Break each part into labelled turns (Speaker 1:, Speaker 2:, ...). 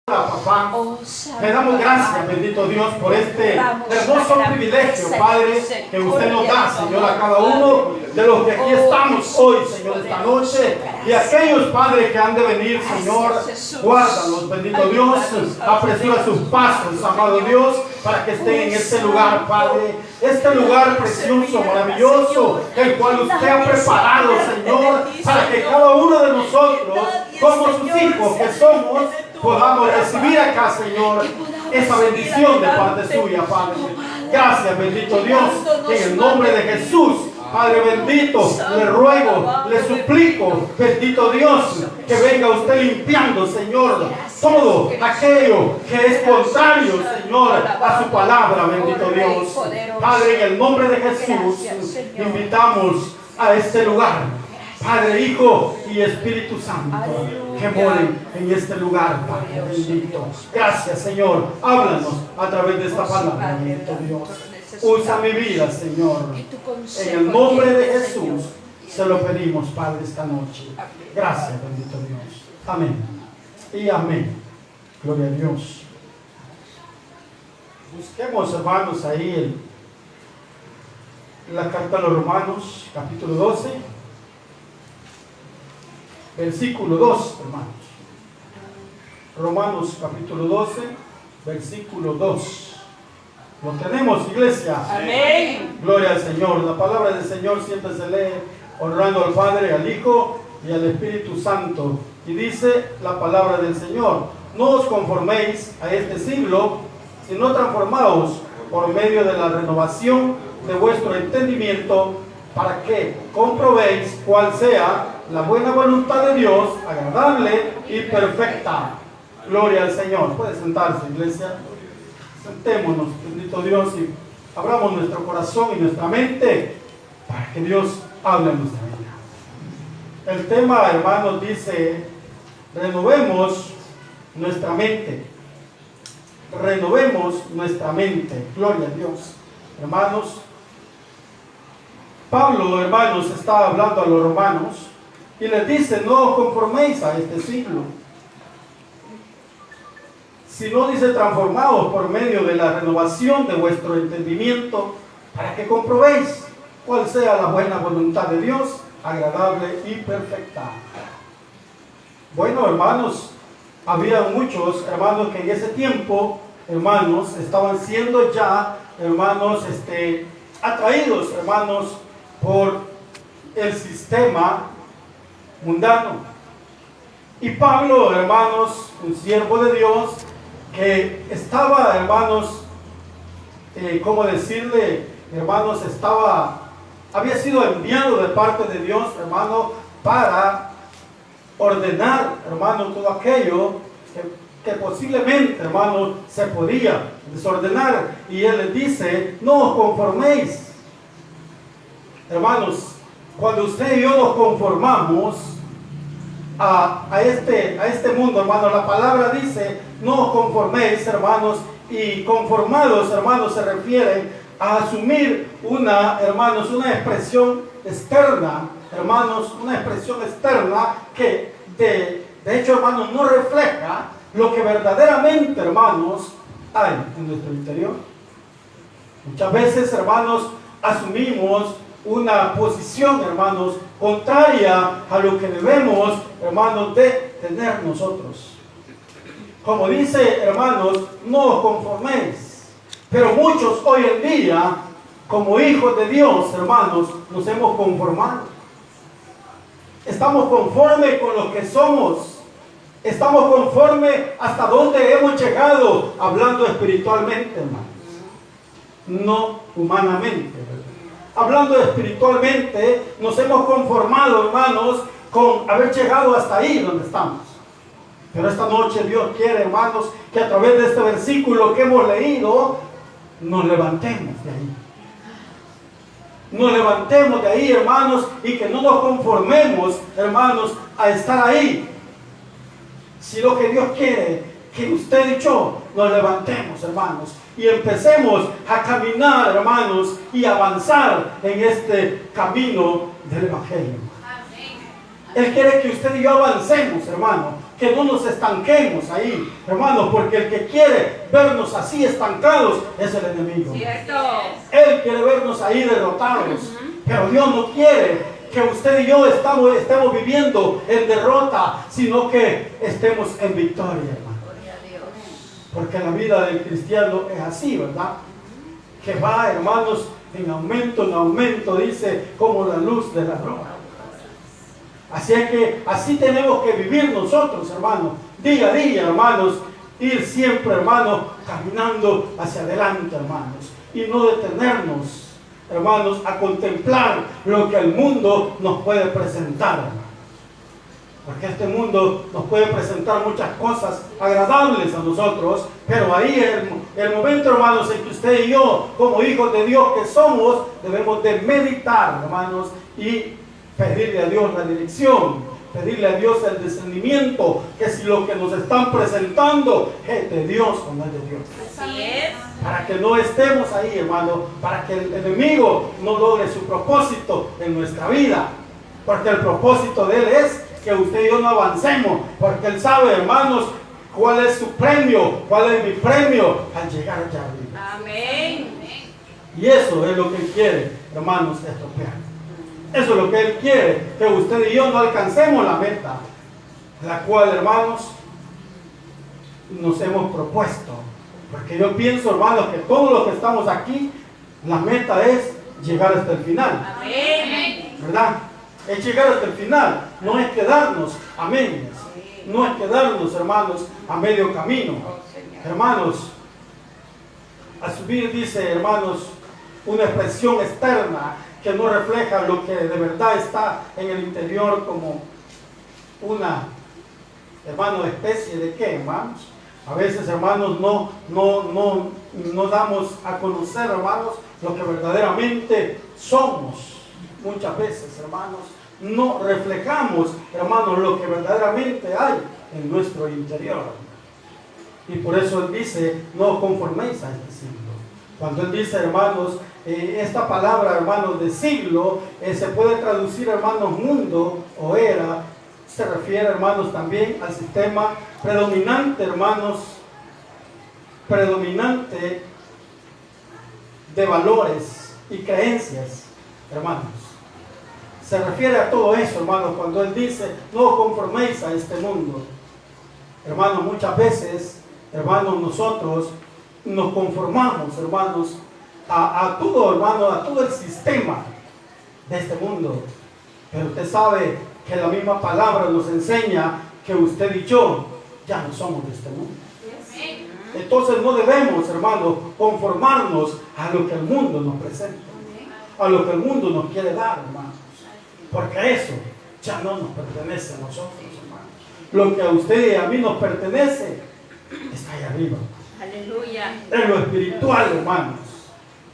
Speaker 1: Papá, le damos gracias, bendito Dios, por este hermoso privilegio, Padre, que usted nos da, Señor, a cada uno de los que aquí estamos hoy, Señor, esta noche, y aquellos, Padre, que han de venir, Señor, guárdalos, bendito Dios, apresura sus pasos, amado Dios, para que estén en este lugar, Padre, este lugar precioso, maravilloso, el cual usted ha preparado, Señor, para que cada uno de nosotros, como sus hijos que somos, podamos recibir acá, Señor, esa bendición de parte suya, Padre. Gracias, bendito Dios, en el nombre de Jesús, Padre bendito, le ruego, le suplico, bendito Dios, que venga usted limpiando, Señor, todo aquello que es contrario, Señor, a su palabra, bendito Dios. Padre, en el nombre de Jesús, invitamos a este lugar, Padre, Hijo y Espíritu Santo, que moren en este lugar, Padre bendito. Gracias, Señor. Háblanos a través de esta palabra, bendito Dios. Usa mi vida, Señor. En el nombre de Jesús se lo pedimos, Padre, esta noche. Gracias, bendito Dios. Amén. Y amén. Gloria a Dios. Busquemos, hermanos, ahí la carta a los Romanos, capítulo 12. Versículo 2, hermanos. Romanos capítulo 12, versículo 2. Lo tenemos, iglesia.
Speaker 2: Amén.
Speaker 1: Gloria al Señor. La palabra del Señor siempre se lee honrando al Padre, al Hijo y al Espíritu Santo. Y dice la palabra del Señor: no os conforméis a este siglo, sino transformaos por medio de la renovación de vuestro entendimiento, para que comprobéis cuál sea la buena voluntad de Dios, agradable y perfecta. Gloria al Señor. Puede sentarse, iglesia. Sentémonos, bendito Dios, y abramos nuestro corazón y nuestra mente para que Dios hable en nuestra vida. El tema, hermanos, dice: renovemos nuestra mente. Renovemos nuestra mente. Gloria a Dios. Hermanos, Pablo, hermanos, está hablando a los romanos y les dice: no os conforméis a este siglo, sino, dice, transformaos por medio de la renovación de vuestro entendimiento, para que comprobéis cuál sea la buena voluntad de Dios, agradable y perfecta. Bueno, hermanos, había muchos hermanos que en ese tiempo, hermanos, estaban siendo ya, hermanos, atraídos, hermanos, por el sistema mundano. Y Pablo, hermanos, un siervo de Dios, que estaba, hermanos, ¿cómo decirle? Hermanos, había sido enviado de parte de Dios, hermano, para ordenar, hermano, todo aquello que posiblemente, hermano, se podía desordenar. Y él les dice: no os conforméis. Hermanos, cuando usted y yo nos conformamos a este mundo, hermanos, la palabra dice: no os conforméis, hermanos, y conformados, hermanos, se refiere a asumir una expresión externa, hermanos, una expresión externa que de hecho, hermanos, no refleja lo que verdaderamente, hermanos, hay en nuestro interior. Muchas veces, hermanos, asumimos una posición, hermanos, contraria a lo que debemos, hermanos, de tener nosotros. Como dice, hermanos, no os conforméis. Pero muchos hoy en día, como hijos de Dios, hermanos, nos hemos conformado. Estamos conformes con lo que somos. Estamos conformes hasta donde hemos llegado, hablando espiritualmente, hermanos. No humanamente, ¿verdad? Hablando espiritualmente, nos hemos conformado, hermanos, con haber llegado hasta ahí donde estamos. Pero esta noche Dios quiere, hermanos, que a través de este versículo que hemos leído, nos levantemos de ahí. Nos levantemos de ahí, hermanos, y que no nos conformemos, hermanos, a estar ahí. Sino que Dios quiere que usted y yo nos levantemos, hermanos, y empecemos a caminar, hermanos, y avanzar en este camino del Evangelio. Él quiere que usted y yo avancemos, hermano, que no nos estanquemos ahí, hermanos, porque el que quiere vernos así estancados es el enemigo.
Speaker 2: Cierto.
Speaker 1: Él quiere vernos ahí derrotados, pero Dios no quiere que usted y yo estemos viviendo en derrota, sino que estemos en victoria, hermano.
Speaker 2: Gloria a Dios.
Speaker 1: Porque la vida del cristiano es así, ¿verdad? Que va, hermanos, en aumento, dice, como la luz de la aurora. Así es que así tenemos que vivir nosotros, hermanos, día a día, hermanos, ir siempre, hermanos, caminando hacia adelante, hermanos, y no detenernos, hermanos, a contemplar lo que el mundo nos puede presentar, hermanos. Porque este mundo nos puede presentar muchas cosas agradables a nosotros, pero ahí el momento, hermanos, en que usted y yo, como hijos de Dios que somos, debemos de meditar, hermanos, y pedirle a Dios la dirección, pedirle a Dios el discernimiento, que si lo que nos están presentando es de Dios o no es de Dios.
Speaker 2: Así es.
Speaker 1: Para que no estemos ahí, hermano, para que el enemigo no logre su propósito en nuestra vida, porque el propósito de él es que usted y yo no avancemos, porque él sabe, hermanos, cuál es su premio, cuál es mi premio al llegar allá arriba.
Speaker 2: Amén.
Speaker 1: Y eso es lo que él quiere, hermanos, estropear. Eso es lo que él quiere, que usted y yo no alcancemos la meta, la cual, hermanos, nos hemos propuesto. Porque yo pienso, hermanos, que todos los que estamos aquí, la meta es llegar hasta el final.
Speaker 2: Amén.
Speaker 1: ¿Verdad? Es llegar hasta el final, no es quedarnos a medias, no es quedarnos, hermanos, a medio camino. Hermanos, a subir, dice, hermanos, una expresión externa que no refleja lo que de verdad está en el interior, como una, hermano, especie de qué, hermanos. A veces, hermanos, no damos a conocer, hermanos, lo que verdaderamente somos. Muchas veces, hermanos, no reflejamos, hermanos, lo que verdaderamente hay en nuestro interior. Y por eso él dice, no os conforméis a este siglo. Cuando él dice, hermanos, esta palabra, hermanos, de siglo, se puede traducir, hermanos, mundo o era, se refiere, hermanos, también al sistema predominante, hermanos, predominante de valores y creencias, hermanos. Se refiere a todo eso, hermanos, cuando él dice, no os conforméis a este mundo. Hermanos, muchas veces, hermanos, nosotros nos conformamos, hermanos, a todo, hermano, a todo el sistema de este mundo. Pero usted sabe que la misma palabra nos enseña que usted y yo ya no somos de este mundo. Entonces no debemos, hermanos, conformarnos a lo que el mundo nos presenta, a lo que el mundo nos quiere dar, hermanos. Porque eso ya no nos pertenece a nosotros, hermanos. Lo que a usted y a mí nos pertenece está ahí arriba.
Speaker 2: Aleluya.
Speaker 1: En lo espiritual, hermanos.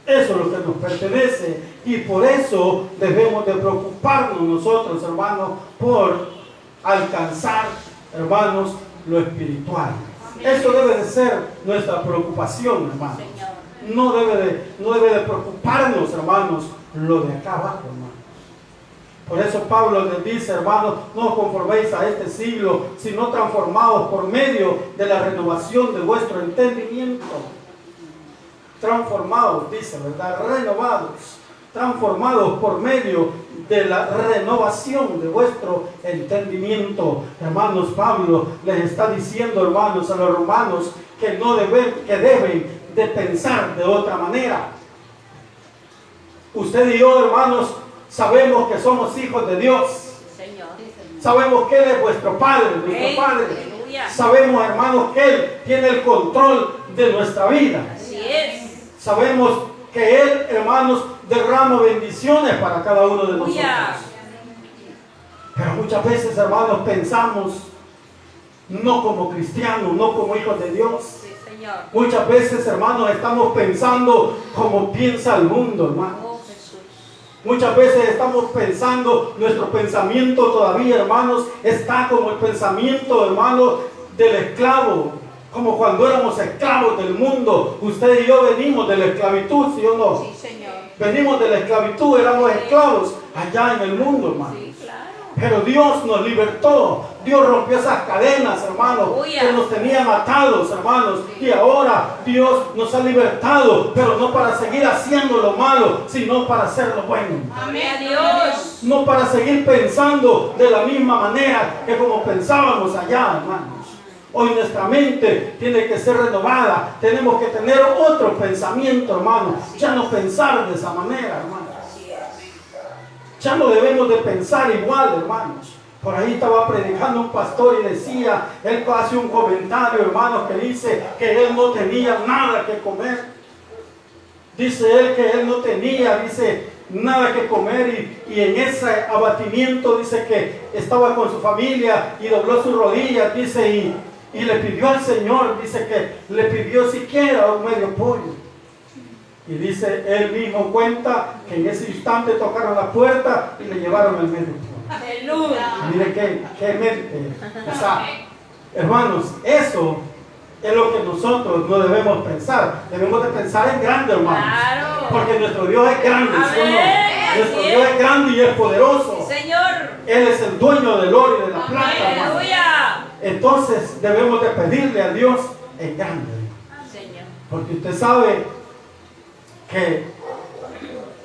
Speaker 1: Eso es lo que nos pertenece. Y por eso debemos de preocuparnos nosotros, hermanos, por alcanzar, hermanos, lo espiritual. Eso debe de ser nuestra preocupación, hermanos. No debe de preocuparnos, hermanos, lo de acá abajo, hermanos. Por eso Pablo les dice, hermanos, no os conforméis a este siglo, sino transformados por medio de la renovación de vuestro entendimiento. Transformados, dice, ¿verdad? Renovados, transformados por medio de la renovación de vuestro entendimiento. Hermanos, Pablo les está diciendo, hermanos, a los romanos que deben de pensar de otra manera. Usted y yo, hermanos, sabemos que somos hijos de Dios.
Speaker 2: Señor.
Speaker 1: Sabemos que Él es vuestro Padre, nuestro Padre.
Speaker 2: Aleluya.
Speaker 1: Sabemos, hermanos, que Él tiene el control de nuestra vida.
Speaker 2: Así es.
Speaker 1: Sabemos que Él, hermanos, derrama bendiciones para cada uno de nosotros.
Speaker 2: Aleluya.
Speaker 1: Pero muchas veces, hermanos, pensamos no como cristianos, no como hijos de Dios.
Speaker 2: Sí, Señor.
Speaker 1: Muchas veces, hermanos, estamos pensando como piensa el mundo, hermanos.
Speaker 2: Oh, Jesús.
Speaker 1: Muchas veces estamos pensando, nuestro pensamiento todavía, hermanos, está como el pensamiento, hermanos, del esclavo. Como cuando éramos esclavos del mundo. Usted y yo venimos de la esclavitud, ¿sí o no?
Speaker 2: Sí, Señor.
Speaker 1: Venimos de la esclavitud, éramos esclavos allá en el mundo, hermano.
Speaker 2: Sí, claro.
Speaker 1: Pero Dios nos libertó. Dios rompió esas cadenas, hermanos, que nos tenían atados, hermanos. Y ahora Dios nos ha libertado, pero no para seguir haciendo lo malo, sino para hacer lo bueno.
Speaker 2: Amén, Dios.
Speaker 1: No para seguir pensando de la misma manera que como pensábamos allá, hermanos. Hoy nuestra mente tiene que ser renovada. Tenemos que tener otro pensamiento, hermanos. Ya no pensar de esa manera, hermanos. Ya no debemos de pensar igual, hermanos. Por ahí estaba predicando un pastor y decía, él hace un comentario, hermanos, que dice que él no tenía nada que comer. Dice él que él no tenía, dice, nada que comer y en ese abatimiento dice que estaba con su familia y dobló sus rodillas, dice, y le pidió al Señor, dice que le pidió siquiera un medio pollo. Y dice, él mismo cuenta que en ese instante tocaron la puerta y le llevaron el medio pollo.
Speaker 2: Aleluya.
Speaker 1: Mire qué mente. O sea, hermanos, eso es lo que nosotros no debemos pensar. Debemos de pensar en grande, hermanos.
Speaker 2: Claro.
Speaker 1: Porque nuestro Dios es grande, ¿sí o no?
Speaker 2: Amén.
Speaker 1: Nuestro Dios es grande y es poderoso.
Speaker 2: Señor.
Speaker 1: Él es el dueño del oro y de la plata, hermanos.
Speaker 2: Aleluya.
Speaker 1: Entonces debemos de pedirle a Dios en grande.
Speaker 2: Señor.
Speaker 1: Porque usted sabe que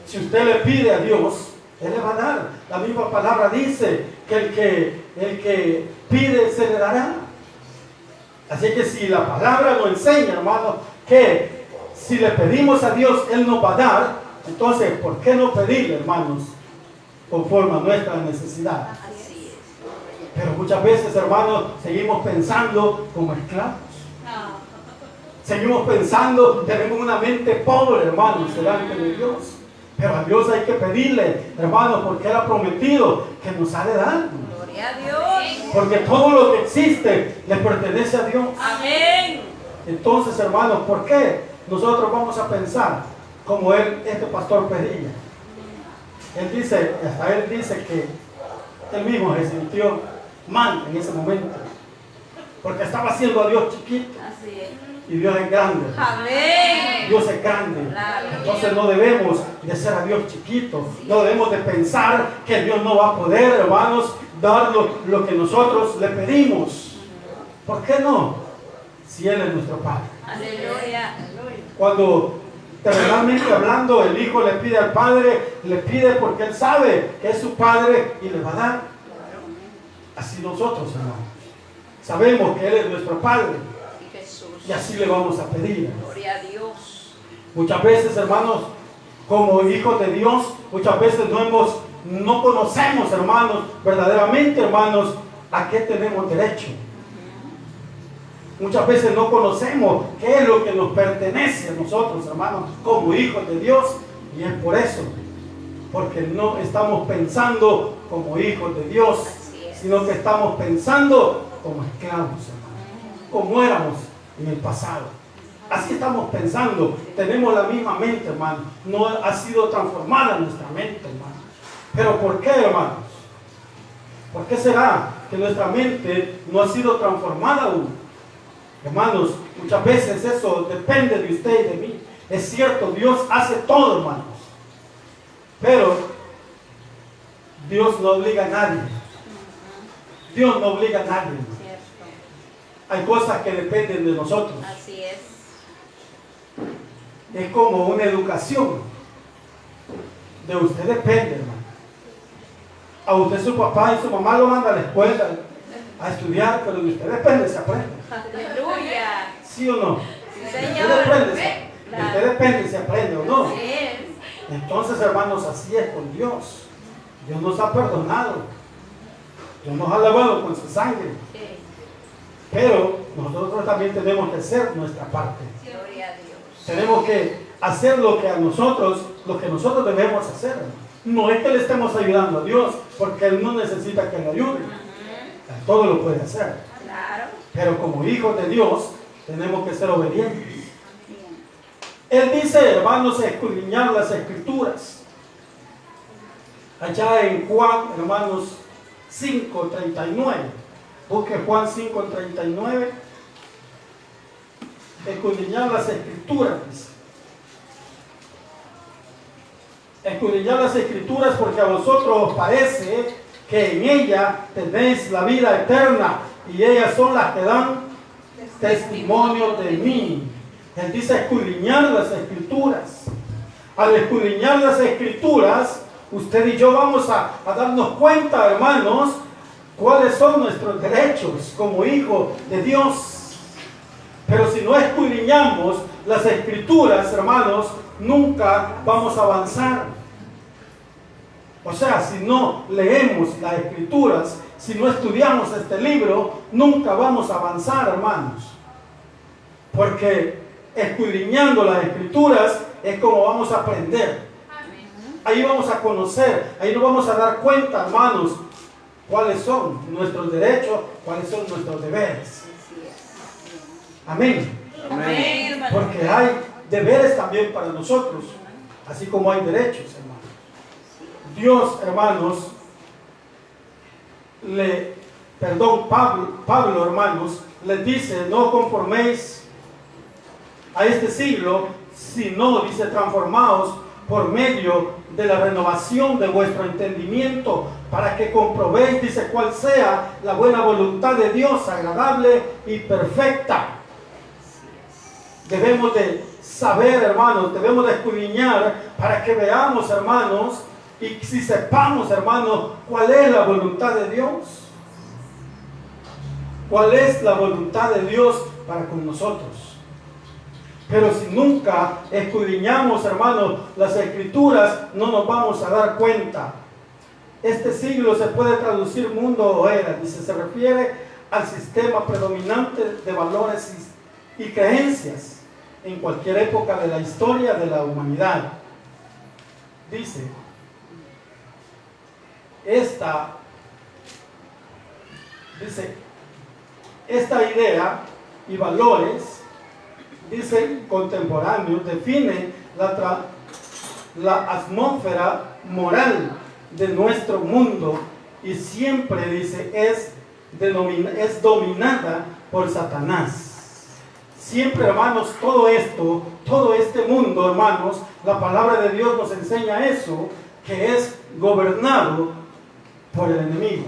Speaker 1: si usted le pide a Dios, Él le va a dar. La misma palabra dice que el que pide se le dará. Así que si la palabra nos enseña, hermano, que si le pedimos a Dios, Él nos va a dar, entonces, ¿por qué no pedirle, hermanos, conforme a nuestra necesidad?
Speaker 2: Así es.
Speaker 1: Pero muchas veces, hermanos, seguimos pensando como esclavos. Seguimos pensando, tenemos una mente pobre, hermanos, delante de Dios. Pero a Dios hay que pedirle, hermanos, porque Él ha prometido que nos ha de dar.
Speaker 2: Gloria a Dios.
Speaker 1: Porque todo lo que existe le pertenece a Dios.
Speaker 2: Amén.
Speaker 1: Entonces, hermanos, ¿por qué nosotros vamos a pensar como este pastor pedía? Él dice, hasta él dice que él mismo se sintió mal en ese momento. Porque estaba haciendo a Dios chiquito.
Speaker 2: Así es.
Speaker 1: Y Dios es grande.
Speaker 2: Amén.
Speaker 1: Dios es grande.
Speaker 2: Claro.
Speaker 1: Entonces no debemos de hacer a Dios chiquito. No debemos de pensar que Dios no va a poder, hermanos, dar lo que nosotros le pedimos. ¿Por qué no? Si Él es nuestro Padre.
Speaker 2: Aleluya.
Speaker 1: Cuando terrenalmente hablando el Hijo le pide al Padre, le pide porque Él sabe que es su Padre y le va a dar. Así nosotros, hermanos, sabemos que Él es nuestro Padre. Y así le vamos a pedir.
Speaker 2: Gloria a Dios.
Speaker 1: Muchas veces, hermanos, como hijos de Dios, muchas veces no conocemos, hermanos, verdaderamente, hermanos, a qué tenemos derecho. Muchas veces no conocemos qué es lo que nos pertenece a nosotros, hermanos, como hijos de Dios. Y es por eso, porque no estamos pensando como hijos de Dios, sino que estamos pensando como esclavos, hermanos, como éramos en el pasado. Así estamos pensando, tenemos la misma mente, hermano. No ha sido transformada nuestra mente, hermano. Pero ¿por qué, hermanos? ¿Por qué será que nuestra mente no ha sido transformada aún? Hermanos, muchas veces eso depende de usted y de mí. Es cierto, Dios hace todo, hermanos. Pero Dios no obliga a nadie. Dios no obliga a nadie. Hay cosas que dependen de nosotros.
Speaker 2: Así es.
Speaker 1: Es como una educación. De usted depende, hermano. A usted su papá y su mamá lo mandan a la escuela a estudiar, pero de usted depende si aprende.
Speaker 2: Aleluya.
Speaker 1: ¿Sí o no?
Speaker 2: Sí,
Speaker 1: De
Speaker 2: Señor.
Speaker 1: usted depende si aprende o no.
Speaker 2: Así es.
Speaker 1: Entonces, hermanos, así es con Dios. Dios nos ha perdonado. Dios nos ha lavado con su sangre.
Speaker 2: Sí.
Speaker 1: Pero nosotros también tenemos que hacer nuestra parte.
Speaker 2: Gloria a Dios.
Speaker 1: Tenemos que hacer lo que nosotros debemos hacer. No es que le estemos ayudando a Dios, porque Él no necesita que le ayude. Él todo lo puede hacer.
Speaker 2: Claro.
Speaker 1: Pero como hijos de Dios, tenemos que ser obedientes. Él dice, hermanos, escudriñar las Escrituras. Allá en Juan, hermanos, 5:39. Busque Juan 5:39. Escudriñar las Escrituras, dice. Escudriñar las Escrituras porque a vosotros os parece que en ella tenéis la vida eterna, y ellas son las que dan testimonio de mí. Él dice escudriñar las escrituras. Al escudriñar las escrituras, usted y yo vamos a darnos cuenta, hermanos, cuáles son nuestros derechos como hijos de Dios. Pero si no escudriñamos las escrituras, hermanos, nunca vamos a avanzar. O sea, si no leemos las escrituras, si no estudiamos este libro, nunca vamos a avanzar, hermanos. Porque escudriñando las escrituras es como vamos a aprender. Ahí vamos a conocer, ahí nos vamos a dar cuenta, hermanos, cuáles son nuestros derechos, cuáles son nuestros deberes. Amén.
Speaker 2: Amén.
Speaker 1: Porque hay deberes también para nosotros, así como hay derechos, hermanos. Dios, hermanos, Pablo, hermanos, les dice, no conforméis a este siglo, sino, dice, transformaos por medio de la renovación de vuestro entendimiento, para que comprobéis, dice, cuál sea la buena voluntad de Dios, agradable y perfecta. Debemos de saber, hermanos, debemos de escudriñar para que veamos, hermanos, y si sepamos, hermanos, cuál es la voluntad de Dios. ¿Cuál es la voluntad de Dios para con nosotros? Pero si nunca escudriñamos, hermanos, las escrituras, no nos vamos a dar cuenta. Este siglo se puede traducir mundo o era, dice, se refiere al sistema predominante de valores y creencias en cualquier época de la historia de la humanidad. Dice, esta idea y valores, dice, contemporáneos, define la atmósfera moral de nuestro mundo, y siempre, dice, es dominada por Satanás. Siempre, hermanos, todo este mundo, hermanos, la palabra de Dios nos enseña eso, que es gobernado por el enemigo.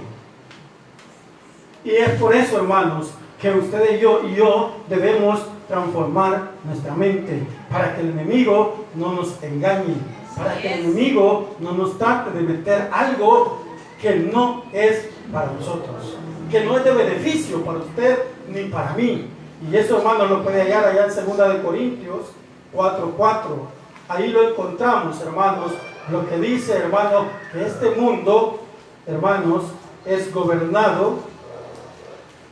Speaker 1: Y es por eso, hermanos, que ustedes y yo debemos transformar nuestra mente, para que el enemigo no nos engañe, para que el enemigo no nos trate de meter algo que no es para nosotros, que no es de beneficio para usted ni para mí. Y eso, hermanos, lo puede hallar allá en 2 de Corintios 4:4. Ahí lo encontramos, hermanos, lo que dice, hermanos, que este mundo, hermanos, es gobernado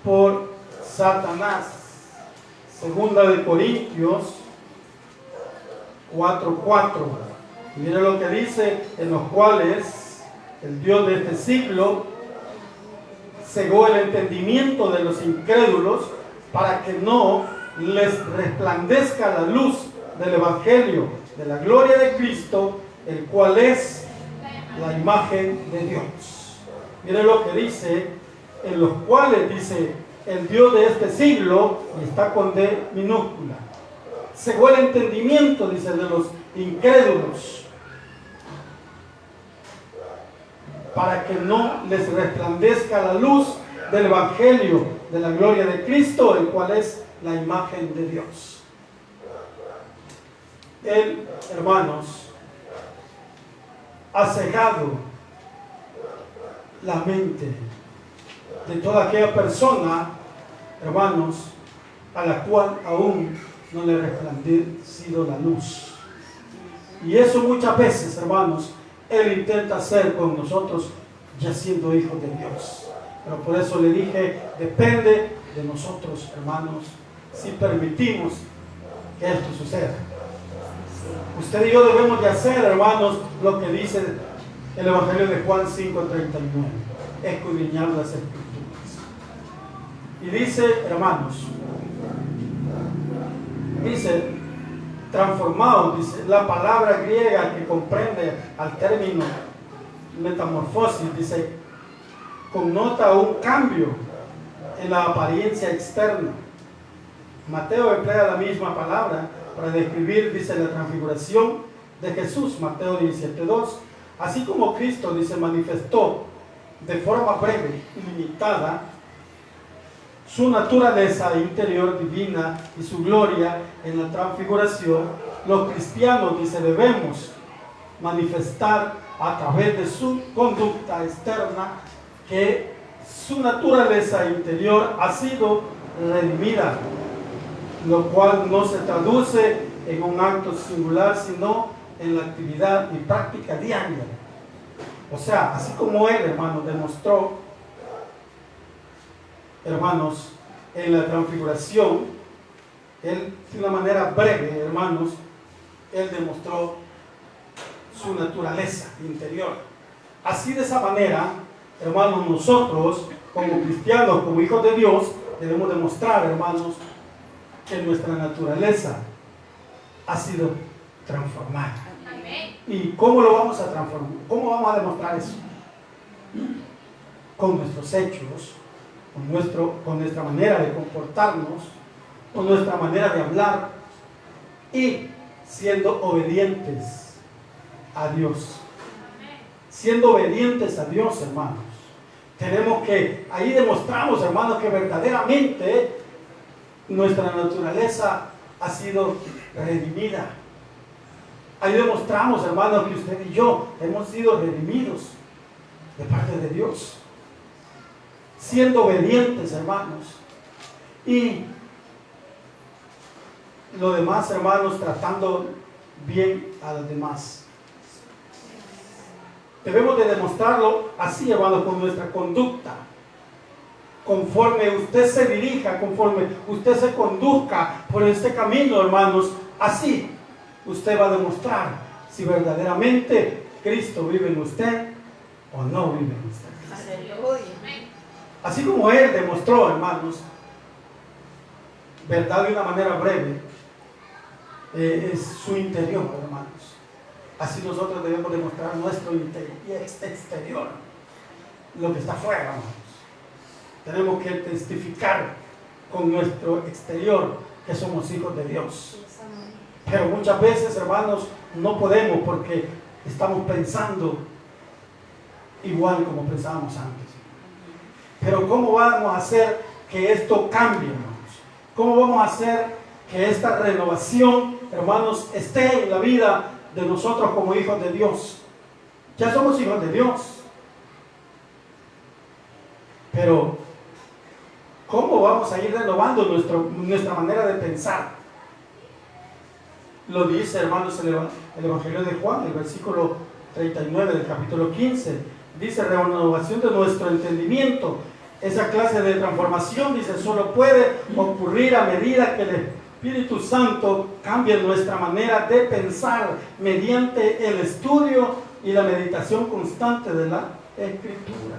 Speaker 1: por Satanás. 2 de Corintios 4:4. Mire lo que dice, en los cuales el Dios de este siglo cegó el entendimiento de los incrédulos, para que no les resplandezca la luz del Evangelio de la gloria de Cristo, el cual es la imagen de Dios. Mire lo que dice, en los cuales, dice, el Dios de este siglo, y está con D minúscula, cegó el entendimiento, dice, de los incrédulos, para que no les resplandezca la luz del Evangelio de la gloria de Cristo, el cual es la imagen de Dios. Él, hermanos, ha cegado la mente de toda aquella persona, hermanos, a la cual aún no le ha resplandecido la luz. Y eso muchas veces, hermanos, Él intenta hacer con nosotros, ya siendo hijos de Dios. Pero por eso le dije, depende de nosotros, hermanos, si permitimos que esto suceda. Usted y yo debemos de hacer, hermanos, lo que dice el Evangelio de Juan 5:39, escudriñar las escrituras. Y dice, hermanos, dice, transformados, dice, la palabra griega que comprende al término metamorfosis, dice, connota un cambio en la apariencia externa. Mateo emplea la misma palabra para describir, dice, la transfiguración de Jesús, Mateo 17:2. Así como Cristo, dice, manifestó de forma breve y limitada su naturaleza interior divina y su gloria en la transfiguración, los cristianos, dice, debemos manifestar a través de su conducta externa que su naturaleza interior ha sido redimida, lo cual no se traduce en un acto singular, sino en la actividad y práctica diaria. O sea, así como él, hermanos, demostró, hermanos, en la transfiguración, él de una manera breve, hermanos, él demostró su naturaleza interior. Así, de esa manera, hermanos, nosotros como cristianos, como hijos de Dios, debemos demostrar, hermanos, que nuestra naturaleza ha sido transformada.
Speaker 2: Amén.
Speaker 1: ¿Y cómo lo vamos a transformar? ¿Cómo vamos a demostrar eso? Con nuestros hechos, con nuestra manera de comportarnos, con nuestra manera de hablar y siendo obedientes a Dios. Siendo obedientes a Dios, hermanos. Tenemos que, ahí demostramos, hermanos, que verdaderamente nuestra naturaleza ha sido redimida. Ahí demostramos, hermanos, que usted y yo hemos sido redimidos de parte de Dios. Siendo obedientes, hermanos. Y lo demás, hermanos, tratando bien a los demás. Debemos de demostrarlo así, hermanos, con nuestra conducta. Conforme usted se dirija, conforme usted se conduzca por este camino, hermanos, así usted va a demostrar si verdaderamente Cristo vive en usted o no vive en usted.
Speaker 2: Aleluya.
Speaker 1: Así como Él demostró, hermanos, verdad de una manera breve, es su interior, hermanos. Así nosotros debemos demostrar nuestro exterior, lo que está afuera, hermanos. Tenemos que testificar con nuestro exterior que somos hijos de Dios. Pero muchas veces, hermanos, no podemos porque estamos pensando igual como pensábamos antes. Pero ¿cómo vamos a hacer que esto cambie, hermanos? ¿Cómo vamos a hacer que esta renovación, hermanos, esté en la vida de nosotros como hijos de Dios? Ya somos hijos de Dios. Pero ¿cómo vamos a ir renovando nuestra manera de pensar? Lo dice, hermanos, el Evangelio de Juan, el versículo 39 del capítulo 15. Dice, renovación de nuestro entendimiento. Esa clase de transformación, dice, solo puede ocurrir a medida que el Espíritu Santo cambie nuestra manera de pensar mediante el estudio y la meditación constante de la Escritura.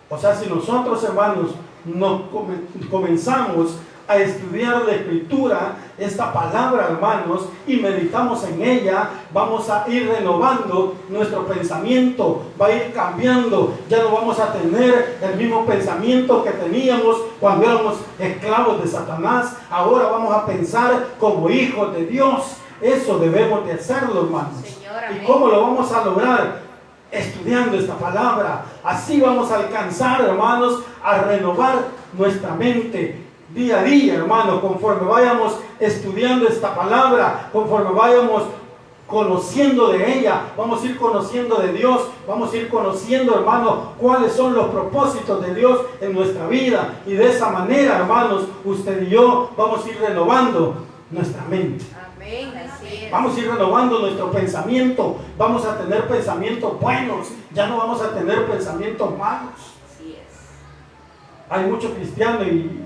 Speaker 1: O sea, si nosotros, hermanos, comenzamos a estudiar la Escritura, esta palabra, hermanos, y meditamos en ella, vamos a ir renovando nuestro pensamiento, va a ir cambiando. Ya no vamos a tener el mismo pensamiento que teníamos cuando éramos esclavos de Satanás. Ahora vamos a pensar como hijos de Dios. Eso debemos de hacerlo, hermanos.
Speaker 2: Señor,
Speaker 1: ¿y cómo lo vamos a lograr? Estudiando esta palabra. Así vamos a alcanzar, hermanos, a renovar nuestra mente día a día, hermanos, conforme vayamos estudiando esta palabra, conforme vayamos conociendo de ella, vamos a ir conociendo de Dios, vamos a ir conociendo, hermanos, cuáles son los propósitos de Dios en nuestra vida, y de esa manera, hermanos, usted y yo vamos a ir renovando nuestra mente.
Speaker 2: Amén, así es.
Speaker 1: Vamos a ir renovando nuestro pensamiento, vamos a tener pensamientos buenos, ya no vamos a tener pensamientos malos.
Speaker 2: Así es.
Speaker 1: Hay muchos cristianos y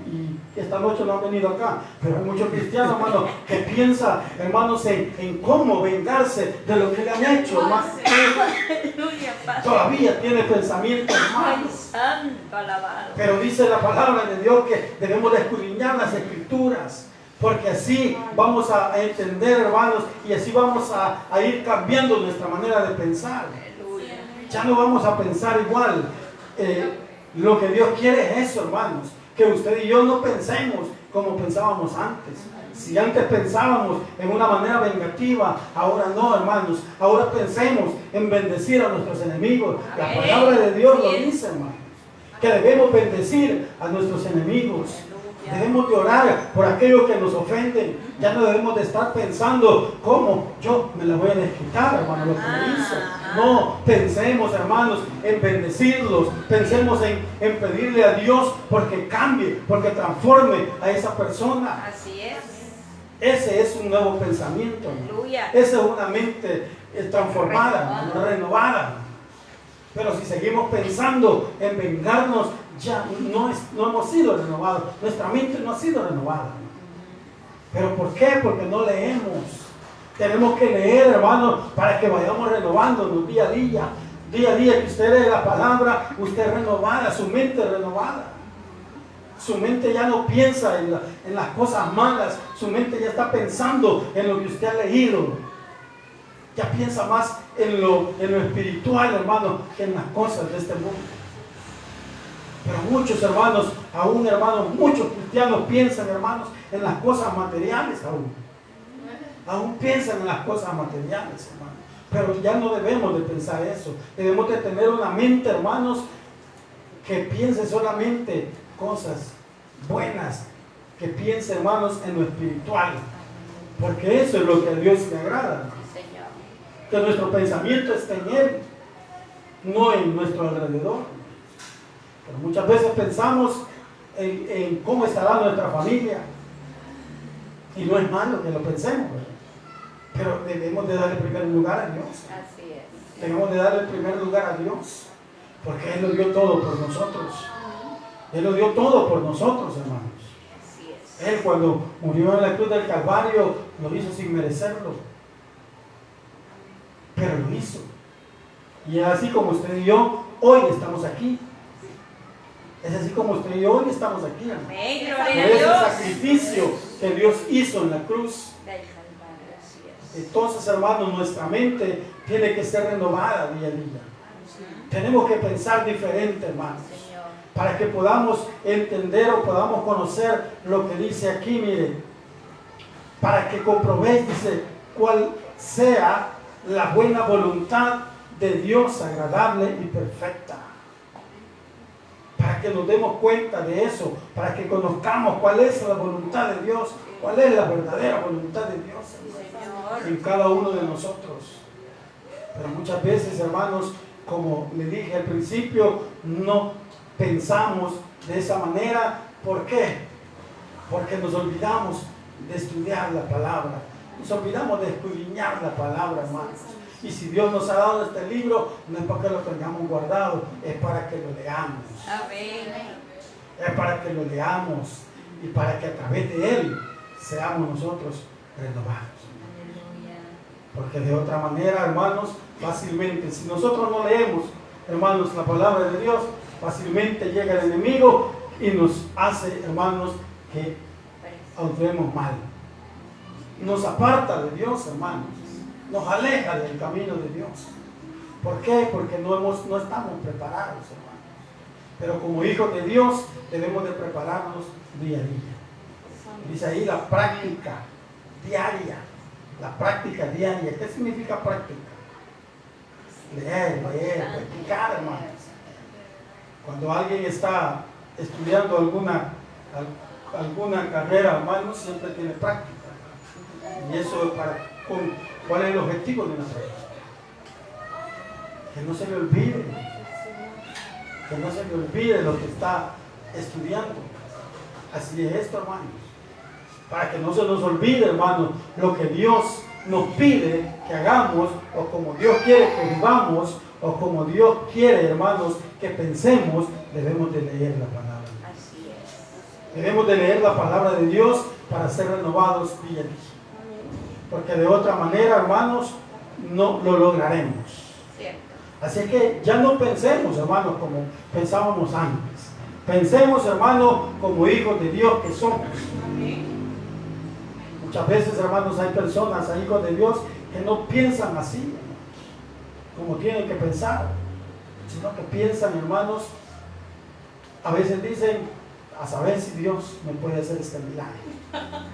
Speaker 1: esta noche no han venido acá, pero hay muchos cristianos, hermanos, que piensan, hermanos, en cómo vengarse de lo que le han hecho, hermanos.
Speaker 2: Aleluya, Padre.
Speaker 1: Todavía tiene pensamientos
Speaker 2: Ay,
Speaker 1: malos.
Speaker 2: santo alabado.
Speaker 1: Pero dice la palabra de Dios que debemos de escudriñar las Escrituras, porque así vamos a entender, hermanos, y así vamos a ir cambiando nuestra manera de pensar.
Speaker 2: Aleluya.
Speaker 1: Ya no vamos a pensar igual. Lo que Dios quiere es eso, hermanos, que usted y yo no pensemos como pensábamos antes. Si antes pensábamos en una manera vengativa, ahora no, hermanos. Ahora pensemos en bendecir a nuestros enemigos. La palabra de Dios lo dice, hermanos, que debemos bendecir a nuestros enemigos. Debemos de orar por aquellos que nos ofenden. Ya no debemos de estar pensando cómo yo me la voy a desquitar, hermano, lo que me hizo. No, pensemos, hermanos, en bendecirlos. Pensemos en pedirle a Dios porque cambie, porque transforme a esa persona.
Speaker 2: Así es.
Speaker 1: Ese es un nuevo pensamiento, hermano.
Speaker 2: Aleluya.
Speaker 1: Esa es una mente transformada, hermano, renovada. Pero si seguimos pensando en vengarnos, ya no hemos sido renovados. Nuestra mente no ha sido renovada. ¿Pero por qué? Porque no leemos. Tenemos que leer, hermanos, para que vayamos renovándonos día a día. Día a día que usted lee la palabra, usted es renovada, su mente es renovada. Su mente ya no piensa en las cosas malas. Su mente ya está pensando en lo que usted ha leído. Ya piensa más en lo espiritual, hermano, que en las cosas de este mundo. Pero muchos hermanos, aún hermanos, muchos cristianos piensan, hermanos, en las cosas materiales aún. Aún piensan en las cosas materiales, hermanos. Pero ya no debemos de pensar eso. Debemos de tener una mente, hermanos, que piense solamente cosas buenas. Que piense, hermanos, en lo espiritual. Porque eso es lo que a Dios le agrada. Que nuestro pensamiento esté en Él, no en nuestro alrededor. Pero muchas veces pensamos en cómo estará nuestra familia. Y no es malo que lo pensemos, ¿verdad? Pero debemos de darle primer lugar a Dios.
Speaker 2: Así es.
Speaker 1: Debemos de darle el primer lugar a Dios. Porque Él lo dio todo por nosotros. Él lo dio todo por nosotros, hermanos.
Speaker 2: Así es.
Speaker 1: Él cuando murió en la cruz del Calvario lo hizo sin merecerlo. Pero lo hizo. Y así como usted y yo hoy estamos aquí. Es así como usted y yo hoy estamos aquí, hermano.
Speaker 2: Amén,
Speaker 1: Por
Speaker 2: gloria a
Speaker 1: ese
Speaker 2: Dios.
Speaker 1: sacrificio que Dios hizo en la cruz.
Speaker 2: Del Calvario, así es.
Speaker 1: Entonces, hermanos, nuestra mente tiene que ser renovada día a día. Tenemos que pensar diferente, hermanos,
Speaker 2: Señor.
Speaker 1: para que podamos entender o podamos conocer lo que dice aquí, mire, para que comprobéis, dice, cuál sea la buena voluntad de Dios, agradable y perfecta. Para que nos demos cuenta de eso, para que conozcamos cuál es la voluntad de Dios, cuál es la verdadera voluntad de Dios, hermanos, en cada uno de nosotros. Pero muchas veces, hermanos, como le dije al principio, no pensamos de esa manera. ¿Por qué? Porque nos olvidamos de estudiar la palabra, nos olvidamos de escudriñar la palabra, hermanos. Y si Dios nos ha dado este libro, no es para que lo tengamos guardado, es para que lo leamos.
Speaker 2: Amén.
Speaker 1: Es para que lo leamos y para que a través de él seamos nosotros renovados.
Speaker 2: Aleluya.
Speaker 1: Porque de otra manera, hermanos, fácilmente, si nosotros no leemos, hermanos, la palabra de Dios, fácilmente llega el enemigo y nos hace, hermanos, que actuemos mal. Nos aparta de Dios, hermanos. Nos aleja del camino de Dios. ¿Por qué? Porque no estamos preparados, hermanos. Pero como hijos de Dios debemos de prepararnos día a día. Dice ahí la práctica diaria. La práctica diaria. ¿Qué significa práctica? Leer, practicar, hermanos. Cuando alguien está estudiando alguna carrera, hermanos, siempre tiene práctica. Y eso es ¿cuál es el objetivo de una práctica? Que no se le olvide. Que no se le olvide lo que está estudiando. Así es esto, hermanos. Para que no se nos olvide, hermanos, lo que Dios nos pide que hagamos, o como Dios quiere que vivamos, o como Dios quiere, hermanos, que pensemos, debemos de leer la palabra.
Speaker 2: Así es.
Speaker 1: Debemos de leer la palabra de Dios para ser renovados día a día. Porque de otra manera, hermanos, no lo lograremos.
Speaker 2: Cierto.
Speaker 1: Así que ya no pensemos, hermanos, como pensábamos antes. Pensemos, hermanos, como hijos de Dios que somos. Muchas veces, hermanos, hay personas, hay hijos de Dios que no piensan así, hermanos, como tienen que pensar, sino que piensan, hermanos, a veces dicen, a saber si Dios me puede hacer este milagro.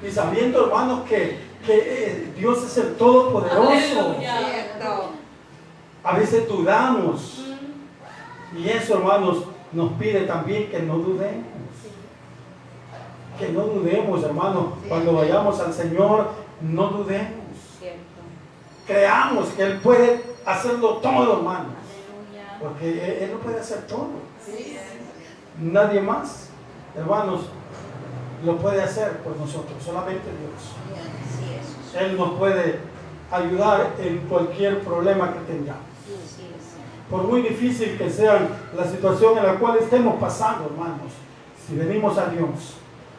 Speaker 1: Y sabiendo, hermanos, que Dios es el Todopoderoso.
Speaker 2: Cierto.
Speaker 1: A veces dudamos. Y eso, hermanos, nos pide también que no dudemos. Que no dudemos, hermanos. Cuando vayamos al Señor, no dudemos.
Speaker 2: Cierto.
Speaker 1: Creamos que Él puede hacerlo todo, hermanos.
Speaker 2: Aleluya.
Speaker 1: Porque Él lo puede hacer todo.
Speaker 2: Sí.
Speaker 1: Nadie más, hermanos, lo puede hacer por nosotros. Solamente Dios.
Speaker 2: Así es.
Speaker 1: Él nos puede ayudar en cualquier problema que tengamos.
Speaker 2: Así es.
Speaker 1: Por muy difícil que sea la situación en la cual estemos pasando, hermanos, si venimos a Dios,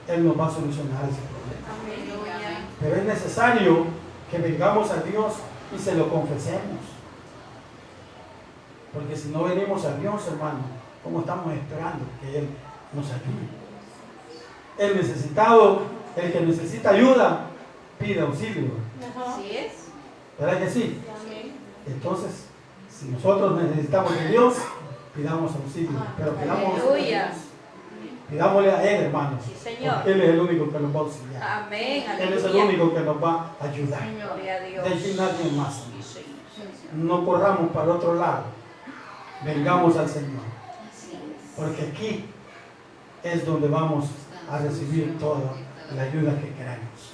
Speaker 1: Él nos va a solucionar ese problema.
Speaker 2: Aleluya.
Speaker 1: Pero es necesario que vengamos a Dios y se lo confesemos. Porque si no venimos a Dios, hermano, ¿cómo estamos esperando que Él nos ayude? El necesitado, el que necesita ayuda, pide auxilio.
Speaker 2: Así es.
Speaker 1: ¿Verdad que sí?
Speaker 2: Amén.
Speaker 1: Entonces, si nosotros necesitamos de Dios, pidamos auxilio. Pero pidamos
Speaker 2: Aleluya.
Speaker 1: pidámosle a Él, hermanos.
Speaker 2: Sí, Señor.
Speaker 1: Porque Él es el único que nos va a auxiliar.
Speaker 2: Amén.
Speaker 1: Él es el
Speaker 2: Aleluya.
Speaker 1: único que nos va a ayudar.
Speaker 2: Gloria a Dios.
Speaker 1: De aquí nadie más.
Speaker 2: Sí, Señor.
Speaker 1: No corramos para otro lado. Vengamos al Señor.
Speaker 2: Así es.
Speaker 1: Porque aquí es donde vamos a recibir toda la ayuda que queremos.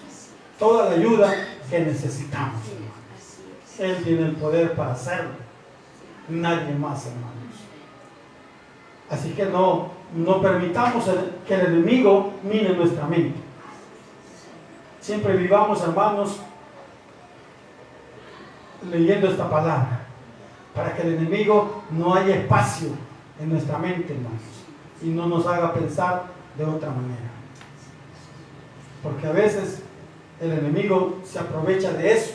Speaker 1: Toda la ayuda que necesitamos.
Speaker 2: Así es.
Speaker 1: Él tiene el poder para hacerlo. Nadie más, hermanos. Así que no permitamos que el enemigo mine nuestra mente. Siempre vivamos, hermanos, leyendo esta palabra, para que el enemigo no haya espacio en nuestra mente, hermanos, y no nos haga pensar de otra manera. Porque a veces el enemigo se aprovecha de eso.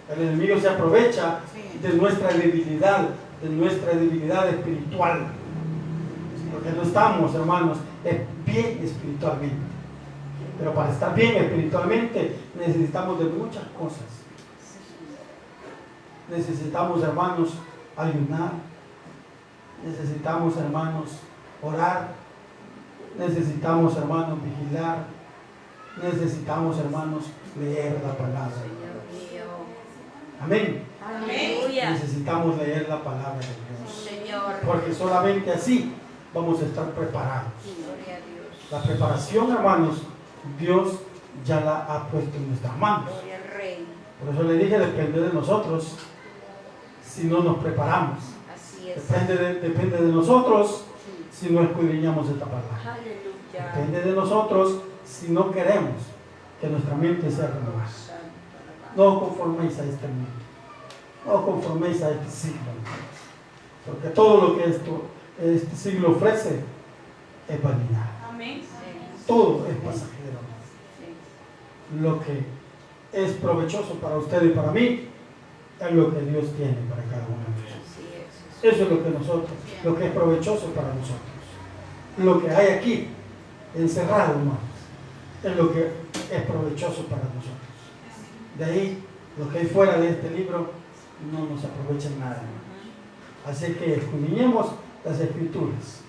Speaker 1: El enemigo se aprovecha de nuestra debilidad espiritual. Porque no estamos, hermanos, bien espiritualmente. Pero para estar bien espiritualmente necesitamos de muchas cosas. Necesitamos, hermanos, ayunar. Necesitamos, hermanos, orar. Necesitamos, hermanos, vigilar. Necesitamos, hermanos, leer la palabra.
Speaker 2: Señor mío.
Speaker 1: Amén.
Speaker 2: Aleluya.
Speaker 1: Necesitamos leer la palabra de Dios.
Speaker 2: Señor.
Speaker 1: Porque solamente así vamos a estar preparados.
Speaker 2: Gloria a Dios.
Speaker 1: La preparación, hermanos, Dios ya la ha puesto en nuestras manos.
Speaker 2: Gloria al Rey.
Speaker 1: Por eso le dije, depende de nosotros si no nos preparamos.
Speaker 2: Así es.
Speaker 1: Depende de nosotros si no escudriñamos esta palabra.
Speaker 2: Aleluya.
Speaker 1: Depende de nosotros si no queremos que nuestra mente sea renovada. No conforméis a este mundo. No conforméis a este siglo. Porque todo lo que este siglo ofrece es vanidad.
Speaker 2: Amén.
Speaker 1: Todo es pasajero. Lo que es provechoso para usted y para mí es lo que Dios tiene para cada uno de nosotros.
Speaker 2: Así es.
Speaker 1: Eso es lo que es provechoso para nosotros. Lo que hay aquí, encerrado, hermanos, es lo que es provechoso para nosotros. De ahí, lo que hay fuera de este libro no nos aprovecha en nada, hermanos. Así que escudriñemos las Escrituras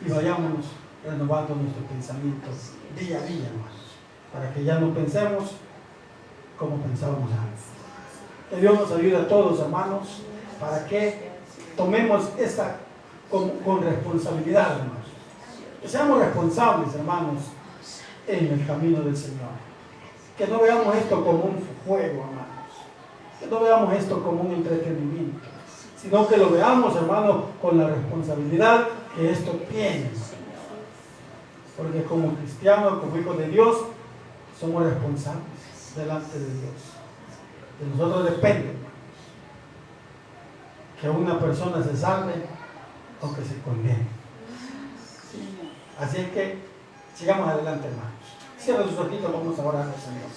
Speaker 1: y vayámonos renovando nuestro pensamiento día a día, hermanos, para que ya no pensemos como pensábamos antes. Que Dios nos ayude a todos, hermanos, para que tomemos esta con responsabilidad, hermanos. Que seamos responsables, hermanos, en el camino del Señor. Que no veamos esto como un juego, hermanos. Que no veamos esto como un entretenimiento, sino que lo veamos, hermanos, con la responsabilidad que esto tiene. Porque como cristianos, como hijos de Dios, somos responsables delante de Dios. De nosotros depende, hermanos, que una persona se salve o que se condene. Así es que sigamos adelante, hermanos. Cierra sus ojitos, vamos a orar al Señor.